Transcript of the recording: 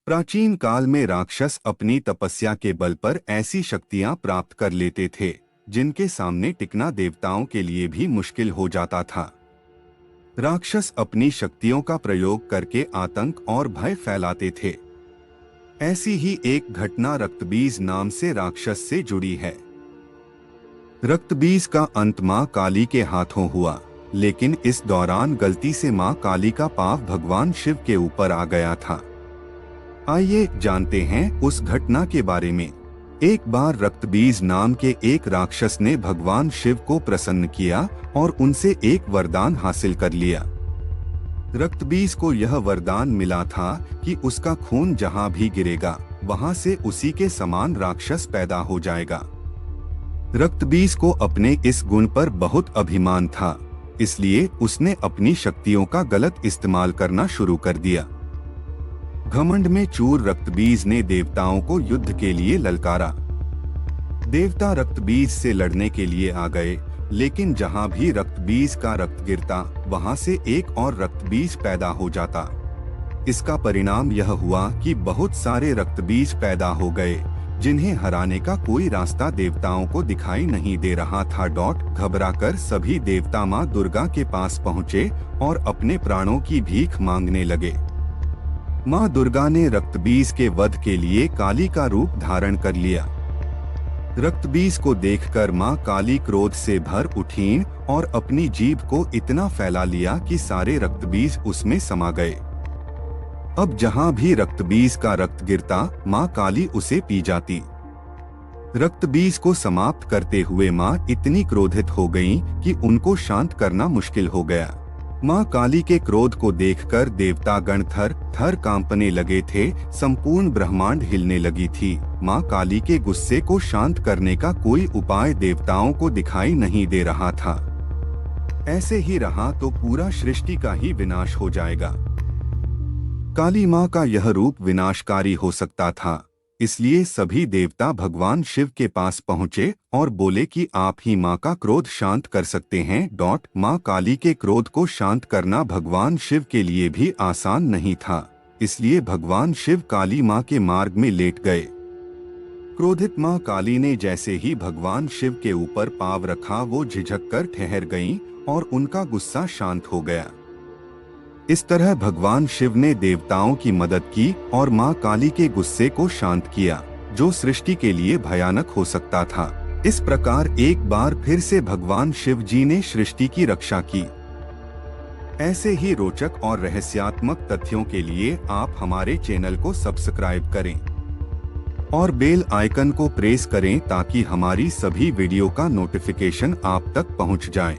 प्राचीन काल में राक्षस अपनी तपस्या के बल पर ऐसी शक्तियां प्राप्त कर लेते थे जिनके सामने टिकना देवताओं के लिए भी मुश्किल हो जाता था। राक्षस अपनी शक्तियों का प्रयोग करके आतंक और भय फैलाते थे। ऐसी ही एक घटना रक्तबीज नाम से राक्षस से जुड़ी है। रक्तबीज का अंत मां काली के हाथों हुआ, लेकिन इस दौरान गलती से मां काली का पाव भगवान शिव के ऊपर आ गया था। आइए जानते हैं उस घटना के बारे में। एक बार रक्तबीज नाम के एक राक्षस ने भगवान शिव को प्रसन्न किया और उनसे एक वरदान हासिल कर लिया। रक्तबीज को यह वरदान मिला था कि उसका खून जहां भी गिरेगा वहां से उसी के समान राक्षस पैदा हो जाएगा। रक्तबीज को अपने इस गुण पर बहुत अभिमान था, इसलिए उसने अपनी शक्तियों का गलत इस्तेमाल करना शुरू कर दिया। घमंड में चूर रक्तबीज ने देवताओं को युद्ध के लिए ललकारा। देवता रक्तबीज से लड़ने के लिए आ गए, लेकिन जहां भी रक्तबीज का रक्त गिरता वहां से एक और रक्तबीज पैदा हो जाता। इसका परिणाम यह हुआ कि बहुत सारे रक्तबीज पैदा हो गए जिन्हें हराने का कोई रास्ता देवताओं को दिखाई नहीं दे रहा था। घबराकर सभी देवता मां दुर्गा के पास पहुंचे और अपने प्राणों की भीख मांगने लगे। मां दुर्गा ने रक्तबीज के वध के लिए काली का रूप धारण कर लिया। रक्तबीज को देखकर मां काली क्रोध से भर उठीं और अपनी जीभ को इतना फैला लिया कि सारे रक्तबीज उसमें समा गए। अब जहां भी रक्तबीज का रक्त गिरता मां काली उसे पी जाती। रक्तबीज को समाप्त करते हुए मां इतनी क्रोधित हो गईं कि उनको शांत करना मुश्किल हो गया। मां काली के क्रोध को देखकर देवतागण थर थर कांपने लगे थे, संपूर्ण ब्रह्मांड हिलने लगी थी। मां काली के गुस्से को शांत करने का कोई उपाय देवताओं को दिखाई नहीं दे रहा था। ऐसे ही रहा तो पूरा सृष्टि का ही विनाश हो जाएगा। काली मां का यह रूप विनाशकारी हो सकता था, इसलिए सभी देवता भगवान शिव के पास पहुंचे और बोले कि आप ही मां का क्रोध शांत कर सकते हैं। मां काली के क्रोध को शांत करना भगवान शिव के लिए भी आसान नहीं था, इसलिए भगवान शिव काली मां के मार्ग में लेट गए। क्रोधित मां काली ने जैसे ही भगवान शिव के ऊपर पांव रखा वो झिझक कर ठहर गईं और उनका गुस्सा शांत हो गया। इस तरह भगवान शिव ने देवताओं की मदद की और मां काली के गुस्से को शांत किया, जो सृष्टि के लिए भयानक हो सकता था। इस प्रकार एक बार फिर से भगवान शिव जी ने सृष्टि की रक्षा की। ऐसे ही रोचक और रहस्यात्मक तथ्यों के लिए आप हमारे चैनल को सब्सक्राइब करें और बेल आइकन को प्रेस करें ताकि हमारी सभी वीडियो का नोटिफिकेशन आप तक पहुंच जाए।